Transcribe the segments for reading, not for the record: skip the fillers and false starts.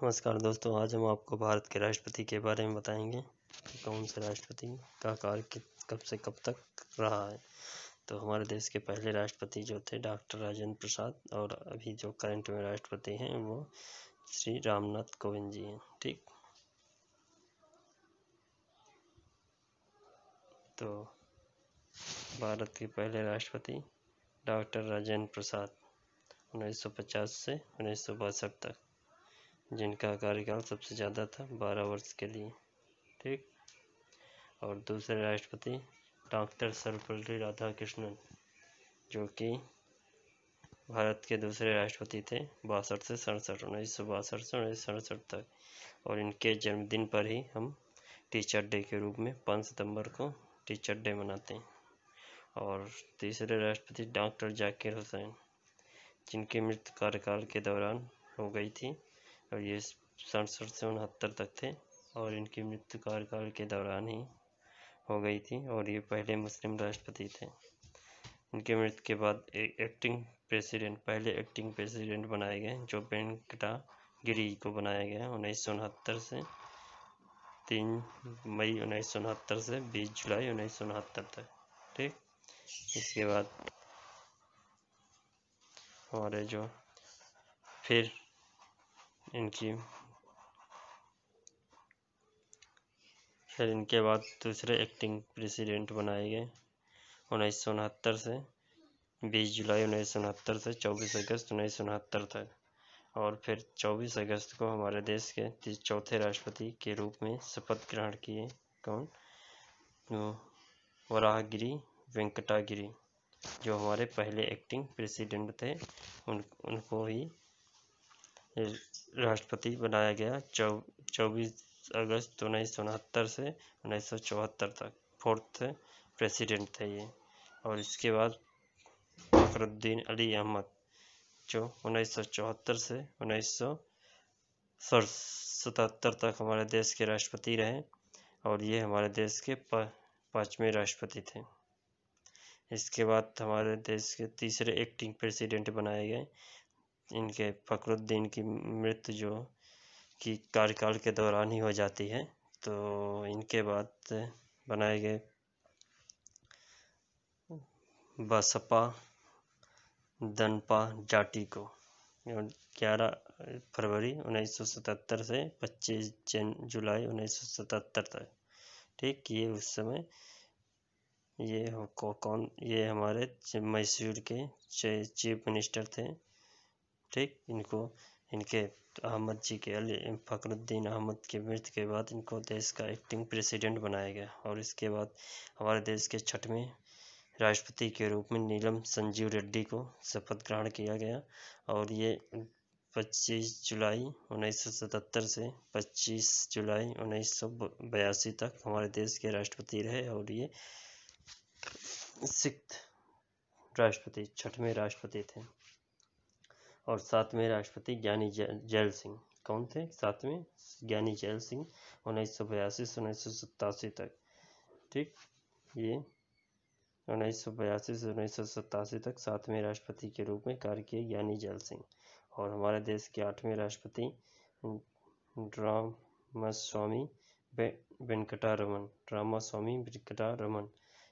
नमस्कार दोस्तों, आज हम आपको भारत के राष्ट्रपति के बारे में बताएंगे कि कौन से राष्ट्रपति का कार्य कब से कब तक रहा है। तो हमारे देश के पहले राष्ट्रपति जो थे डॉक्टर राजेंद्र प्रसाद, और अभी जो करंट में राष्ट्रपति हैं वो श्री रामनाथ कोविंद जी हैं। ठीक, तो भारत के पहले राष्ट्रपति डॉक्टर राजेंद्र प्रसाद 1950 से 1962 तक, जिनका कार्यकाल सबसे ज़्यादा था 12 वर्ष के लिए। ठीक, और दूसरे राष्ट्रपति डॉक्टर सर्वपल्ली राधाकृष्णन, जो कि भारत के दूसरे राष्ट्रपति थे 62 से 67, 1962 से 1967 तक। और इनके जन्मदिन पर ही हम टीचर डे के रूप में 5 सितंबर को टीचर डे मनाते हैं। और तीसरे राष्ट्रपति डॉक्टर जाकिर हुसैन, जिनकी मृत्यु कार्यकाल के दौरान हो गई थी, और ये 67 से 69 तक थे, और इनकी मृत्यु कार्यकाल के दौरान ही हो गई थी, और ये पहले मुस्लिम राष्ट्रपति थे। इनके मृत्यु के बाद एक पहले एक्टिंग प्रेसिडेंट बनाए गए, जो वेंकटा गिरी को बनाया गया 1969 से 3 मई 1969 से 20 जुलाई 1969 तक। ठीक, इसके बाद हमारे जो फिर इनके बाद दूसरे एक्टिंग प्रेसिडेंट बनाए गए 1969 से 20 जुलाई 1969 से 24 अगस्त 1969 तक। और फिर 24 अगस्त को हमारे देश के चौथे राष्ट्रपति के रूप में शपथ ग्रहण किए। कौन? वराहगिरी वेंकटागिरी, जो हमारे पहले एक्टिंग प्रेसिडेंट थे, उनको ही राष्ट्रपति बनाया गया 24 अगस्त 1969 से 1974 तक। फोर्थ प्रेसिडेंट थे ये। और इसके बाद फखरुद्दीन अली अहमद, जो 1974 से 1977 तक हमारे देश के राष्ट्रपति रहे, और ये हमारे देश के 5वें राष्ट्रपति थे। इसके बाद हमारे देश के तीसरे एक्टिंग प्रेसिडेंट बनाए गए। इनके फखरुद्दीन की मृत्यु जो कि कार्यकाल के दौरान ही हो जाती है, तो इनके बाद बनाए गए बसपा दनपा जाटी को 11 फरवरी 1977 से 25 जुलाई 1977 तक। ठीक, ये उस समय ये हमारे मैसूर के चीफ मिनिस्टर थे। ठीक, इनके अहमद जी के फखरुद्दीन अहमद की मृत्यु के बाद इनको देश का एक्टिंग प्रेसिडेंट बनाया गया। और इसके बाद हमारे देश के 6वें राष्ट्रपति के रूप में नीलम संजीव रेड्डी को शपथ ग्रहण किया गया, और ये 25 जुलाई 1977 से 25 जुलाई 1982 तक हमारे देश के राष्ट्रपति रहे। और ये 6th राष्ट्रपति, 6वें राष्ट्रपति थे। और 7वें राष्ट्रपति ज्ञानी जैल सिंह। कौन थे 7वें? ज्ञानी जैल सिंह 1982 से 1987 तक। ठीक, ये 1982 से 1987 तक 7वें राष्ट्रपति के रूप में कार्य किए ज्ञानी जैल सिंह। और हमारे देश के 8वें राष्ट्रपति रामास्वामी वेंकटरमन,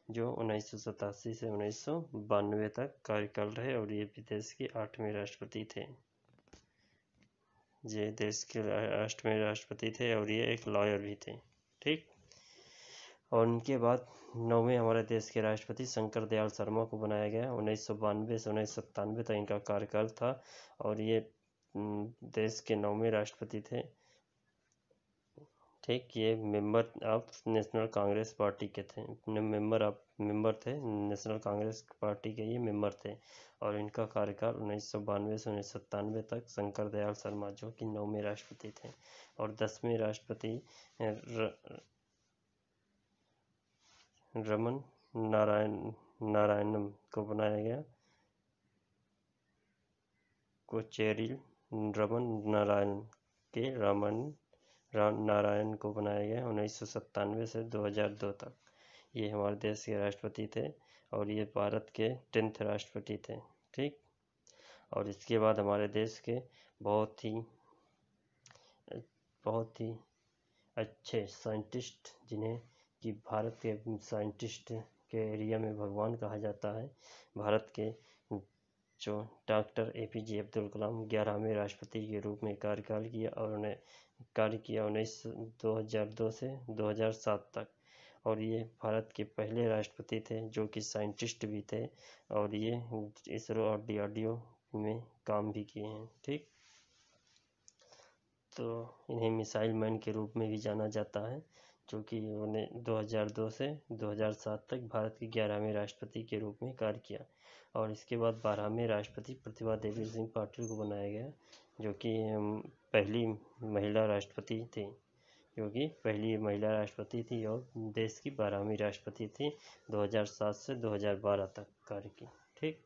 जो 1987 से 1992 तक कार्यकाल रहे, और ये भी देश के 8वें राष्ट्रपति थे। ये देश के 8वें राष्ट्रपति थे, और ये एक लॉयर भी थे। ठीक, और उनके बाद 9वें हमारे देश के राष्ट्रपति शंकर दयाल शर्मा को बनाया गया 1992 से 1997 तक इनका कार्यकाल था, और ये देश के 9वें राष्ट्रपति थे। ठीक, ये member of national Congress party के थे, मेंबर थे नेशनल कांग्रेस पार्टी के, ये मेंबर थे। और इनका कार्यकाल 1992 से 1997 तक शंकर दयाल शर्मा, जो कि 9वें राष्ट्रपति थे। और 10वें राष्ट्रपति रमन नारायणन को बनाया गया कोचेरिल रमन नारायण को बनाया गया 1997 से 2002 तक। ये हमारे देश के राष्ट्रपति थे, और ये भारत के 10th राष्ट्रपति थे। ठीक, और इसके बाद हमारे देश के बहुत ही बहुत ही अच्छे साइंटिस्ट, जिन्हें कि भारत के साइंटिस्ट के एरिया में भगवान कहा जाता है, भारत के जो डॉक्टर APJ अब्दुल कलाम 11वें राष्ट्रपति के रूप में कार्यकाल किया और उन्हें कार्य किया 2002 से 2007 तक। और ये भारत के पहले राष्ट्रपति थे जो कि साइंटिस्ट भी थे, और ये इसरो और DRDO में काम भी किए हैं। ठीक, तो इन्हें मिसाइल मैन के रूप में भी जाना जाता है, जो कि उन्होंने 2002 से 2007 तक भारत के 11वें राष्ट्रपति के रूप में कार्य किया। और इसके बाद 12वें राष्ट्रपति प्रतिभा देवी सिंह पाटिल को बनाया गया, जो कि पहली महिला राष्ट्रपति थी, और देश की 12वीं राष्ट्रपति थी। 2007 से 2012 तक कार्य की। ठीक,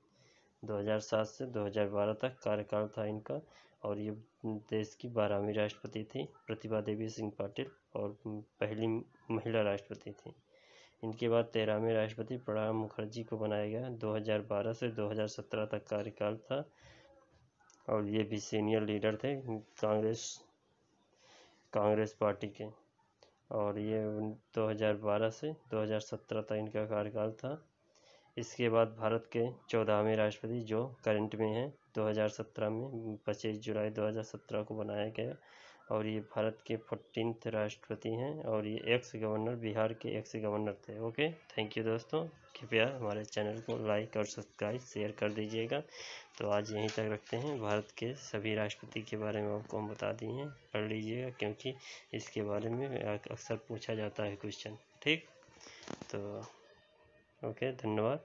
2007 से 2012 तक कार्यकाल था इनका, और ये देश की 12वीं राष्ट्रपति थी प्रतिभा देवी सिंह पाटिल, और पहली महिला राष्ट्रपति थी। इनके बाद 13वें राष्ट्रपति प्रणब मुखर्जी को बनाया गया। 2012 से 2017 तक कार्यकाल था, और ये भी सीनियर लीडर थे कांग्रेस पार्टी के, और ये 2012 से 2017 तक इनका कार्यकाल था। इसके बाद भारत के 14वें राष्ट्रपति जो करंट में हैं 2017 में 25 जुलाई 2017 को बनाया गया, और ये भारत के 14th राष्ट्रपति हैं, और ये एक्स गवर्नर, बिहार के एक्स गवर्नर थे। ओके, थैंक यू दोस्तों, कृपया हमारे चैनल को लाइक और सब्सक्राइब शेयर कर दीजिएगा। तो आज यहीं तक रखते हैं। भारत के सभी राष्ट्रपति के बारे में आपको हम बता दिए हैं, पढ़ लीजिएगा, क्योंकि इसके बारे में अक्सर पूछा जाता है क्वेश्चन। ठीक, तो ओके, धन्यवाद।